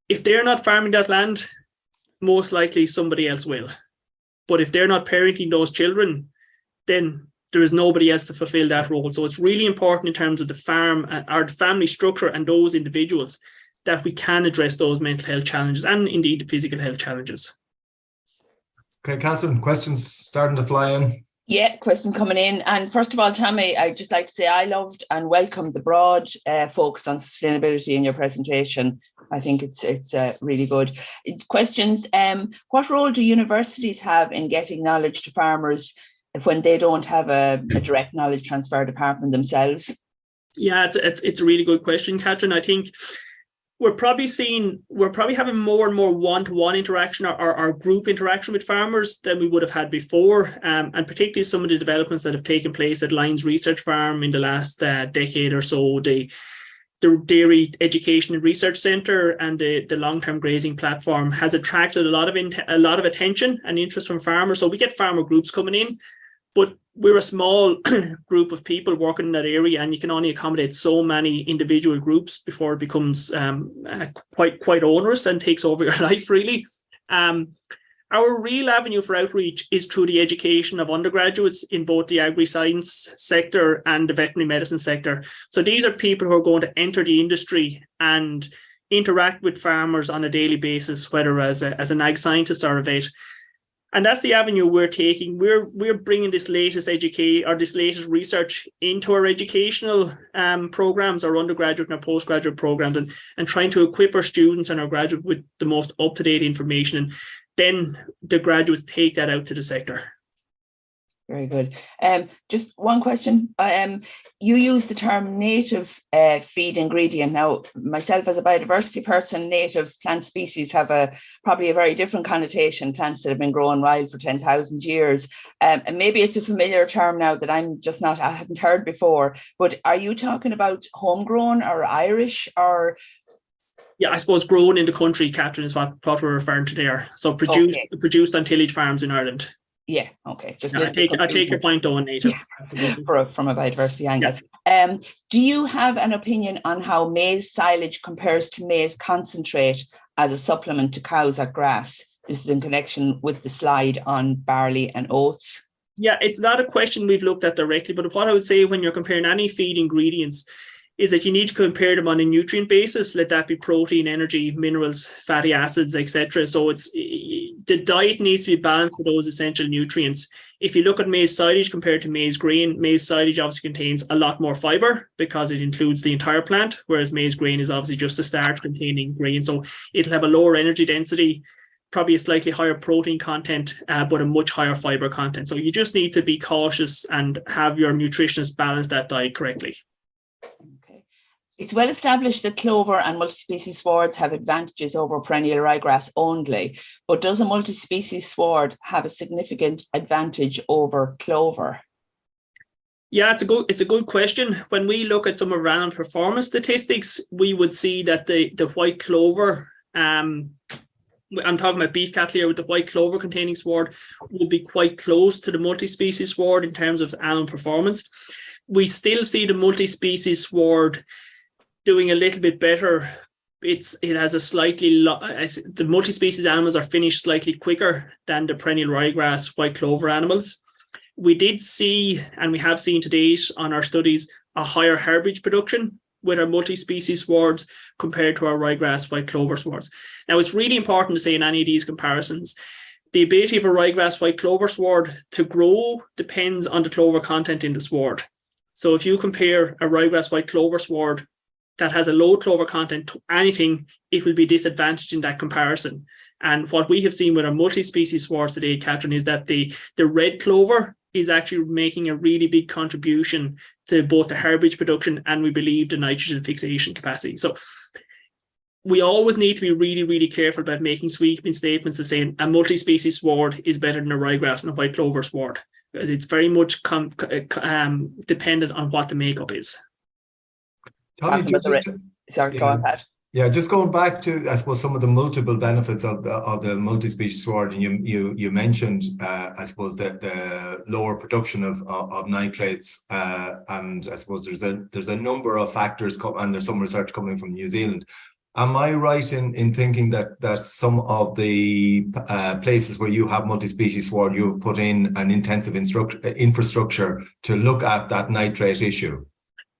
if they're not farming that land, most likely somebody else will. But if they're not parenting those children, then there is nobody else to fulfill that role. So it's really important in terms of the farm or the family structure and those individuals that we can address those mental health challenges and indeed the physical health challenges. Okay, Catherine, questions starting to fly in? Yeah, question coming in. And first of all, Tommy, I'd just like to say I loved and welcomed the broad focus on sustainability in your presentation. I think it's really good. Questions, what role do universities have in getting knowledge to farmers when they don't have a direct knowledge transfer department themselves? Yeah, it's a really good question, Catherine. I think we're probably having more and more one-to-one interaction or group interaction with farmers than we would have had before, and particularly some of the developments that have taken place at Lyons Research Farm in the last decade or so. The Dairy Education and Research Centre and the long-term grazing platform has attracted a lot of attention and interest from farmers. So we get farmer groups coming in, but we're a small group of people working in that area, and you can only accommodate so many individual groups before it becomes quite onerous and takes over your life, really. Our real avenue for outreach is through the education of undergraduates in both the agri-science sector and the veterinary medicine sector. So these are people who are going to enter the industry and interact with farmers on a daily basis, whether as an ag scientist or a vet. And that's the avenue we're taking. We're bringing this latest research into our educational programs, our undergraduate and our postgraduate programs, and trying to equip our students and our graduates with the most up-to-date information. And then the graduates take that out to the sector. Very good. Just one question. You use the term native feed ingredient. Now, myself as a biodiversity person, native plant species have probably a very different connotation, plants that have been growing wild for 10,000 years. And maybe it's a familiar term now that I hadn't heard before, but are you talking about homegrown or Irish or? Yeah, I suppose grown in the country, Catherine, is what we're referring to there. So produced on tillage farms in Ireland. Yeah, okay. I take your point though on native. Yeah. From a biodiversity angle. Yeah. Do you have an opinion on how maize silage compares to maize concentrate as a supplement to cows at grass? This is in connection with the slide on barley and oats. Yeah, it's not a question we've looked at directly, but what I would say when you're comparing any feed ingredients is that you need to compare them on a nutrient basis, let that be protein, energy, minerals, fatty acids, etc. So the diet needs to be balanced for those essential nutrients. If you look at maize silage compared to maize grain, maize silage obviously contains a lot more fiber because it includes the entire plant, whereas maize grain is obviously just a starch containing grain. So it'll have a lower energy density, probably a slightly higher protein content, but a much higher fiber content. So you just need to be cautious and have your nutritionist balance that diet correctly. It's well established that clover and multi-species swards have advantages over perennial ryegrass only, but does a multi-species sward have a significant advantage over clover? Yeah, it's a good question. When we look at some of our performance statistics, we would see that the white clover, I'm talking about beef cattle here, with the white clover containing sward will be quite close to the multi-species sward in terms of animal performance. We still see the multi-species sward doing a little bit better. It has a slightly, the multi-species animals are finished slightly quicker than the perennial ryegrass white clover animals. We did see, and we have seen to date on our studies, a higher herbage production with our multi-species swards compared to our ryegrass white clover swards. Now, it's really important to say in any of these comparisons, the ability of a ryegrass white clover sward to grow depends on the clover content in the sward. So if you compare a ryegrass white clover sward that has a low clover content to anything, it will be disadvantaged in that comparison. And what we have seen with our multi-species swards today, Catherine, is that the red clover is actually making a really big contribution to both the herbage production and, we believe, the nitrogen fixation capacity. So we always need to be really, really careful about making sweeping statements and saying a multi-species sward is better than a ryegrass and a white clover sward, because it's very much dependent on what the makeup is. Tommy, Sorry, go on, Pat. Yeah, just going back to, I suppose, some of the multiple benefits of the multi-species sward, and you mentioned, I suppose, that the lower production of nitrates, and I suppose there's a number of factors, and there's some research coming from New Zealand. Am I right in thinking that some of the places where you have multi-species sward, you've put in an intensive infrastructure to look at that nitrate issue?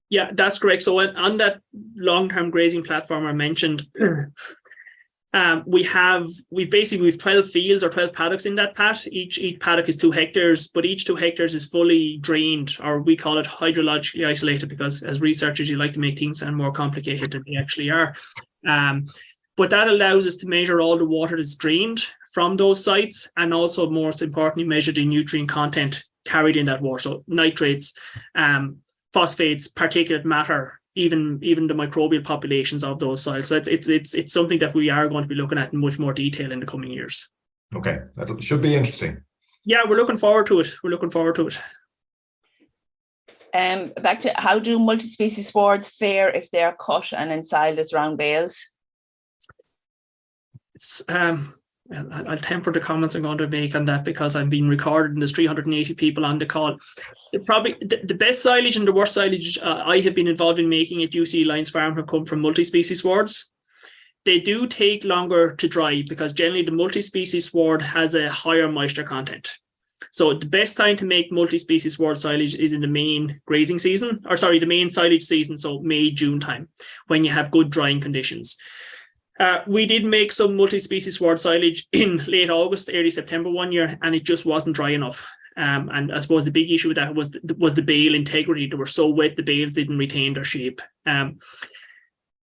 Yeah, that's correct. So on that long-term grazing platform I mentioned, we have 12 fields or 12 paddocks in that pat. Each paddock is 2 hectares, but each 2 hectares is fully drained, or we call it hydrologically isolated, because as researchers, you like to make things sound more complicated than they actually are. But that allows us to measure all the water that's drained from those sites, and also, most importantly, measure the nutrient content carried in that water. So nitrates, phosphates, particulate matter, even the microbial populations of those soils. So it's something that we are going to be looking at in much more detail in the coming years. Okay, that should be interesting. Yeah, we're looking forward to it. Back to, how do multi-species swards fare if they are cut and ensiled as round bales? It's I'll temper the comments I'm going to make on that, because I'm being recorded and there's 380 people on the call. Probably the best silage and the worst silage I have been involved in making at UC Lions Farm have come from multi-species swards. They do take longer to dry, because generally the multi-species sward has a higher moisture content. So the best time to make multi-species sward silage is in the main grazing season, the main silage season, so May, June time, when you have good drying conditions. We did make some multi-species sward silage in late August, early September one year, and it just wasn't dry enough. And I suppose the big issue with that was the bale integrity. They were so wet, the bales didn't retain their shape.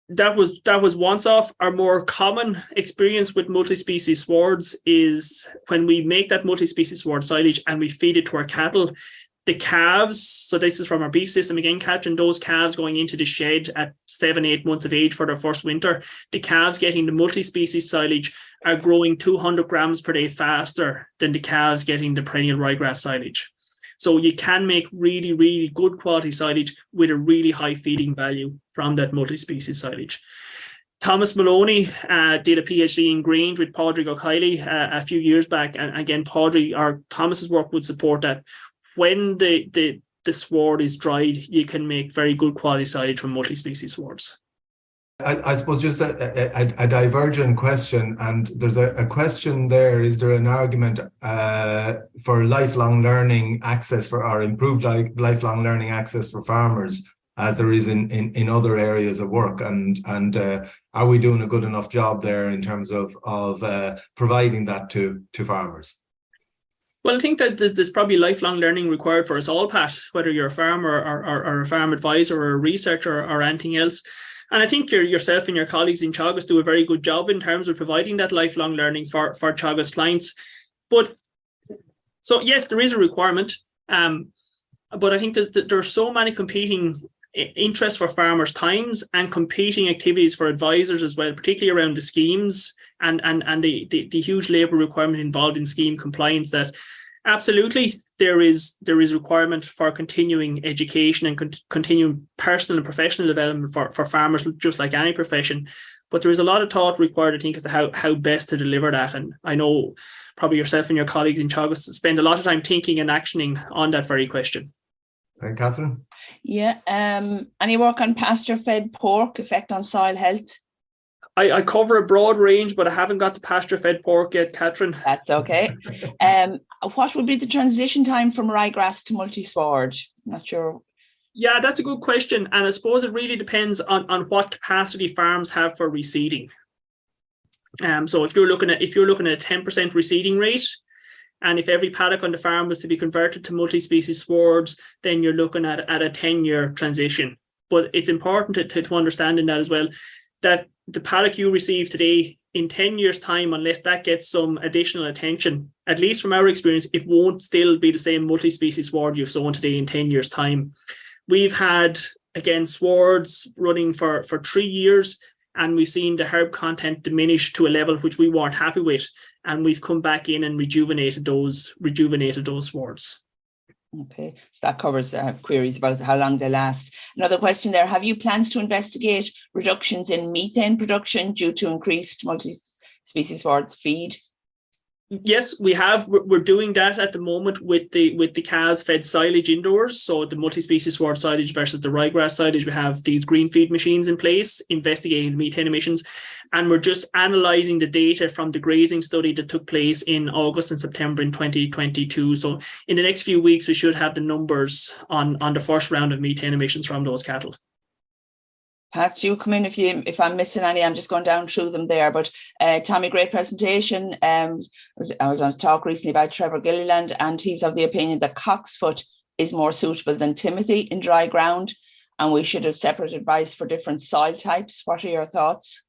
That was once off. Our more common experience with multi-species swards is when we make that multi-species sward silage and we feed it to our cattle. The calves, so this is from our beef system again, catching those calves going into the shed at 7-8 months of age for their first winter. The calves getting the multi-species silage are growing 200 grams per day faster than the calves getting the perennial ryegrass silage. So you can make really, really good quality silage with a really high feeding value from that multi-species silage. Thomas Maloney did a PhD in grain with Padraig O'Kiley a few years back, and again, Thomas's work would support that. When the sward is dried, you can make very good quality silage from multi-species swards. I suppose just a divergent question, and there's a question there. Is there an argument for lifelong learning access or improved lifelong learning access for farmers, as there is in other areas of work? And are we doing a good enough job there in terms of providing that to farmers? Well, I think that there's probably lifelong learning required for us all, Pat, whether you're a farmer or a farm advisor or a researcher or anything else. And I think yourself and your colleagues in Teagasc do a very good job in terms of providing that lifelong learning for Teagasc clients. But so, yes, there is a requirement. But I think that there are so many competing interests for farmers' times and competing activities for advisors as well, particularly around the schemes and the huge labour requirement involved in scheme compliance, that absolutely there is requirement for continuing education and continuing personal and professional development for farmers, just like any profession. But there is a lot of thought required, I think, as to how best to deliver that. And I know probably yourself and your colleagues in Teagasc spend a lot of time thinking and actioning on that very question. Okay, Catherine? Yeah. Any work on pasture-fed pork, effect on soil health? I cover a broad range, but I haven't got the pasture-fed pork yet, Catherine. That's okay. What would be the transition time from ryegrass to multi-sward? Not sure. Yeah, that's a good question. And I suppose it really depends on what capacity farms have for reseeding. So if you're looking at a 10% reseeding rate, and if every paddock on the farm was to be converted to multi-species swards, then you're looking at a 10-year transition. But it's important to understand in that as well, that the paddock you receive today, in 10 years' time, unless that gets some additional attention, at least from our experience, it won't still be the same multi-species sward you've sown today in 10 years' time. We've had, again, swards running for 3 years, and we've seen the herb content diminish to a level which we weren't happy with, and we've come back in and rejuvenated those swards. Okay, so that covers queries about how long they last. Another question there, have you plans to investigate reductions in methane production due to increased multi-species swards feed? Yes, we have. We're doing that at the moment with the cows fed silage indoors. So the multi-species sward silage versus the ryegrass silage, we have these green feed machines in place investigating methane emissions, and we're just analysing the data from the grazing study that took place in August and September in 2022. So in the next few weeks, we should have the numbers on the first round of methane emissions from those cattle. Pat, you come in if I'm missing any. I'm just going down through them there. But Tommy, great presentation. I was on a talk recently about Trevor Gilliland, and he's of the opinion that cocksfoot is more suitable than Timothy in dry ground, and we should have separate advice for different soil types. What are your thoughts?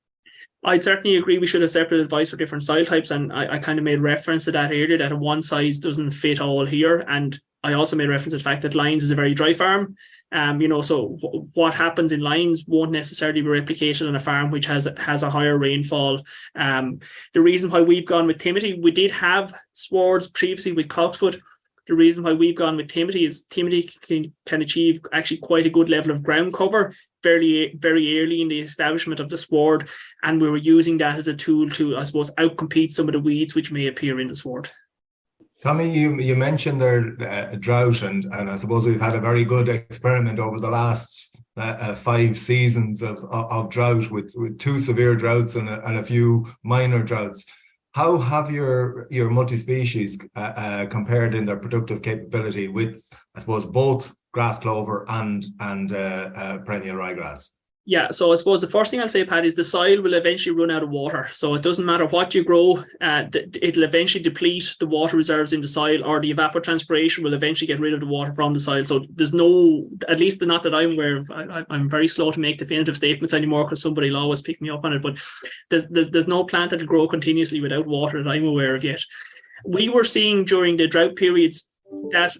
I'd certainly agree we should have separate advice for different soil types, and I kind of made reference to that earlier, that a one size doesn't fit all here. And I also made reference to the fact that Lyons is a very dry farm. So what happens in Lyons won't necessarily be replicated on a farm which has a higher rainfall. The reason why we've gone with Timothy, we did have swards previously with cocksfoot. The reason why we've gone with Timothy is Timothy can achieve actually quite a good level of ground cover very, very early in the establishment of the sward, and we were using that as a tool to, I suppose, outcompete some of the weeds which may appear in the sward. Tommy, you mentioned there drought, and I suppose we've had a very good experiment over the last 5 seasons of drought with 2 severe droughts and a few minor droughts. How have your multi-species compared in their productive capability with, I suppose, both grass clover and perennial ryegrass? Yeah, so I suppose the first thing I'll say, Pat, is the soil will eventually run out of water. So it doesn't matter what you grow, it'll eventually deplete the water reserves in the soil, or the evapotranspiration will eventually get rid of the water from the soil. So there's no, at least not that I'm aware of, I'm very slow to make definitive statements anymore because somebody will always pick me up on it, but there's no plant that will grow continuously without water that I'm aware of yet. We were seeing during the drought periods that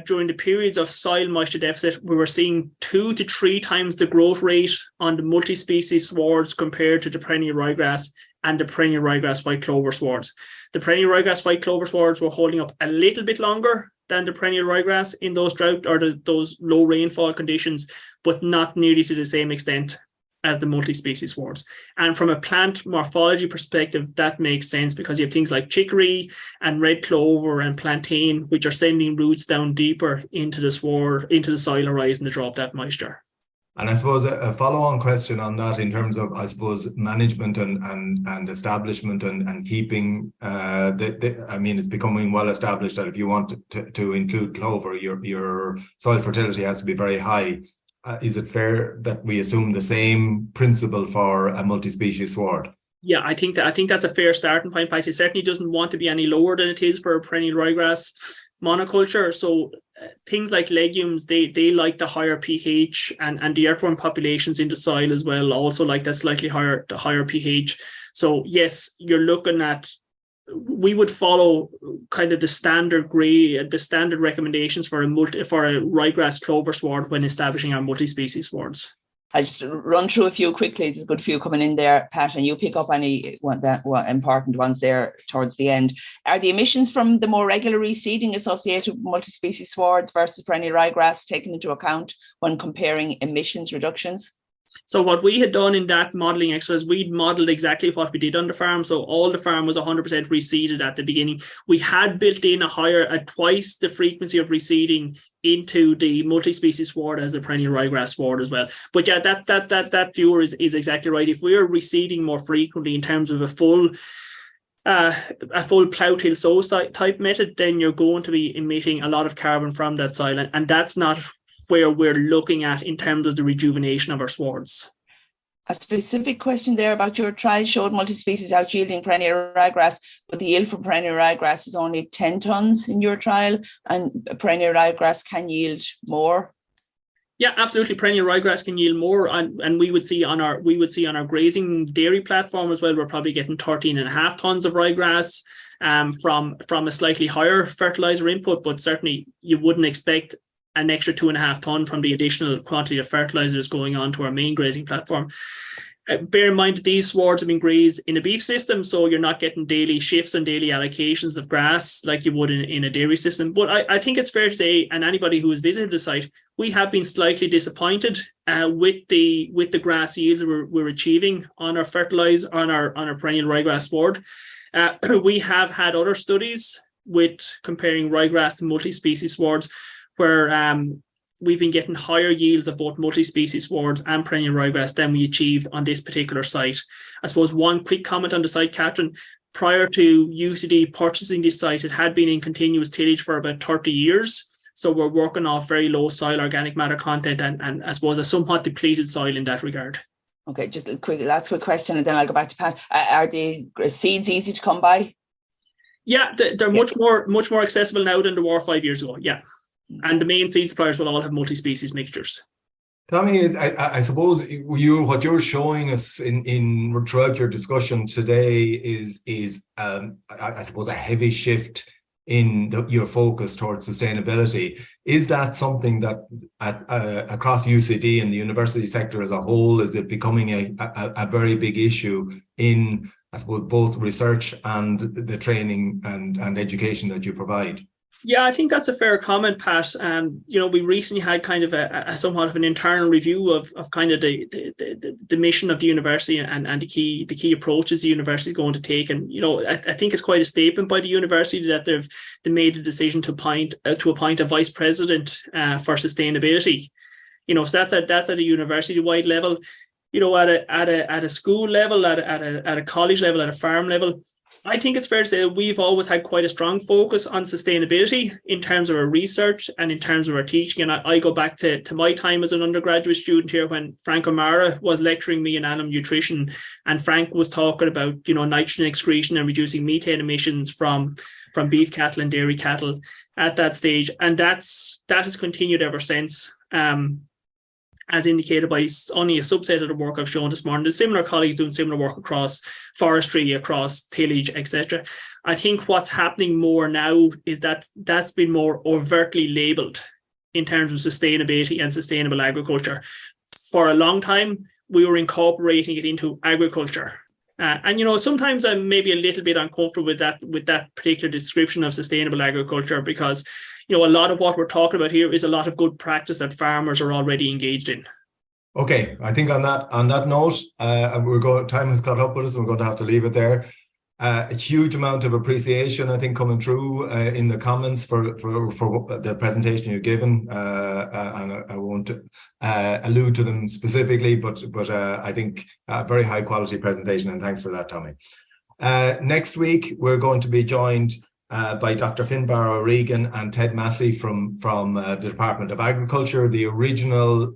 during the periods of soil moisture deficit, we were seeing 2 to 3 times the growth rate on the multi-species swards compared to the perennial ryegrass and the perennial ryegrass white clover swards. The perennial ryegrass white clover swards were holding up a little bit longer than the perennial ryegrass in those drought or those low rainfall conditions, but not nearly to the same extent as the multi-species swards. And from a plant morphology perspective, that makes sense because you have things like chicory and red clover and plantain, which are sending roots down deeper into the sward, into the soil horizon to drop that moisture. And I suppose a follow-on question on that in terms of, I suppose, management and establishment and keeping, I mean, it's becoming well established that if you want to include clover, your soil fertility has to be very high. Is it fair that we assume the same principle for a multi-species sward? Yeah, I think that's a fair starting point. It certainly doesn't want to be any lower than it is for a perennial ryegrass monoculture. So things like legumes, they like the higher pH, and the earthworm populations in the soil as well also like that slightly higher pH. So yes, you're looking at, we would follow kind of the standard recommendations for a ryegrass clover sward when establishing our multi-species swards. I'll just run through a few quickly. There's a good few coming in there, Pat, and you pick up any important ones there towards the end. Are the emissions from the more regular reseeding associated with multi-species swards versus perennial ryegrass taken into account when comparing emissions reductions? So what we had done in that modelling exercise, we'd modelled exactly what we did on the farm. So all the farm was 100% reseeded at the beginning. We had built in a twice the frequency of reseeding into the multi-species sward as the perennial ryegrass sward as well. But yeah, that viewer is exactly right. If we are reseeding more frequently in terms of a full plough-till sow type method, then you're going to be emitting a lot of carbon from that soil, and that's not where we're looking at in terms of the rejuvenation of our swards. A specific question there about your trial showed multi-species out yielding perennial ryegrass, but the yield for perennial ryegrass is only 10 tonnes in your trial, and perennial ryegrass can yield more. Yeah, absolutely. Perennial ryegrass can yield more, and we would see on our grazing dairy platform as well. We're probably getting 13.5 tonnes of ryegrass from a slightly higher fertilizer input, but certainly you wouldn't expect an extra 2.5 tonne from the additional quantity of fertilizers going on to our main grazing platform. Bear in mind that these swards have been grazed in a beef system, so you're not getting daily shifts and daily allocations of grass like you would in a dairy system. But I think it's fair to say, and anybody who has visited the site, we have been slightly disappointed with the grass yields we're achieving on our fertilizer, on our perennial ryegrass sward. We have had other studies with comparing ryegrass to multi-species swards, where we've been getting higher yields of both multi-species swards and perennial ryegrass than we achieved on this particular site. I suppose one quick comment on the site, Catherine. Prior to UCD purchasing this site, it had been in continuous tillage for about 30 years. So we're working off very low soil organic matter content and I suppose a somewhat depleted soil in that regard. Okay, just a last quick question, and then I'll go back to Pat. Are the seeds easy to come by? Yeah, they're much more accessible now than they were 5 years ago. Yeah. And the main seed suppliers will all have multi-species mixtures. Tommy, I suppose what you're showing us in throughout your discussion today is I suppose a heavy shift in your focus towards sustainability. Is that something that across UCD and the university sector as a whole, is it becoming a very big issue in, I suppose, both research and the training and education that you provide? Yeah, I think that's a fair comment, Pat. We recently had kind of a somewhat of an internal review of kind of the mission of the university and the key approaches the university is going to take. And I think it's quite a statement by the university that they made the decision to appoint a vice president for sustainability. So that's at a university-wide level. At a school level, at a college level, at a farm level. I think it's fair to say that we've always had quite a strong focus on sustainability in terms of our research and in terms of our teaching. And I go back to my time as an undergraduate student here when Frank O'Mara was lecturing me in animal nutrition, and Frank was talking about, nitrogen excretion and reducing methane emissions from beef cattle and dairy cattle at that stage. And that has continued ever since. As indicated by only a subset of the work I've shown this morning. There's similar colleagues doing similar work across forestry, across tillage, etc. I think what's happening more now is that's been more overtly labelled in terms of sustainability and sustainable agriculture. For a long time, we were incorporating it into agriculture. Sometimes I'm maybe a little bit uncomfortable with that particular description of sustainable agriculture, because a lot of what we're talking about here is a lot of good practice that farmers are already engaged in. Okay, I think on that note, time has caught up with us, and we're going to have to leave it there. A huge amount of appreciation, I think, coming through in the comments for the presentation you've given, and I won't allude to them specifically, but I think a very high quality presentation, and thanks for that, Tommy. Next week we're going to be joined by Dr. Finbar O'Regan and Ted Massey from the Department of Agriculture. The original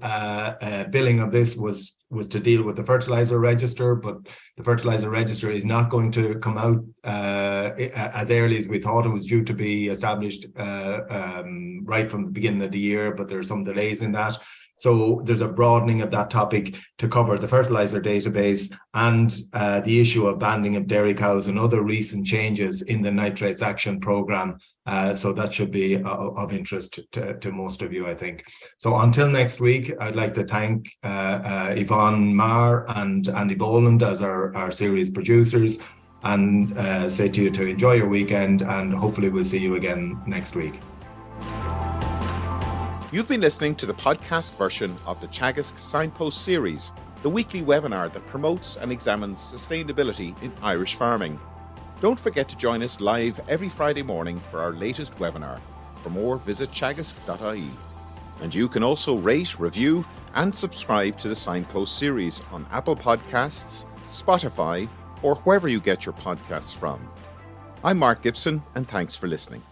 billing of this was to deal with the fertilizer register, but the fertilizer register is not going to come out as early as we thought. It was due to be established right from the beginning of the year, but there are some delays in that. So there's a broadening of that topic to cover the fertilizer database and the issue of banding of dairy cows and other recent changes in the nitrates action program. So that should be of interest to most of you, I think. So until next week, I'd like to thank Yvonne Marr and Andy Boland as our series producers, and say to you to enjoy your weekend, and hopefully we'll see you again next week. You've been listening to the podcast version of the Teagasc Signpost Series, the weekly webinar that promotes and examines sustainability in Irish farming. Don't forget to join us live every Friday morning for our latest webinar. For more, visit teagasc.ie. And you can also rate, review, and subscribe to the Signpost Series on Apple Podcasts, Spotify, or wherever you get your podcasts from. I'm Mark Gibson, and thanks for listening.